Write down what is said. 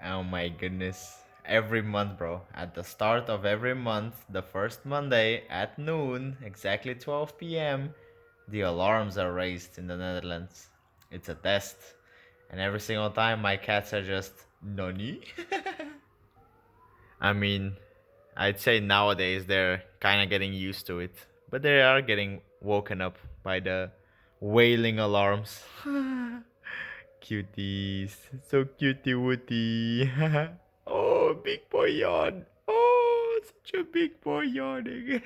Oh my goodness. Every month, bro. At the start of every month, the first Monday at noon, exactly 12 p.m., the alarms are raised in the Netherlands. It's a test. And every single time, my cats are just, Nani? I mean, I'd say nowadays they're kind of getting used to it. But they are getting woken up by the wailing alarms. Cuties. So cutie wooty. Oh, big boy yawn. Oh, such a big boy yawning.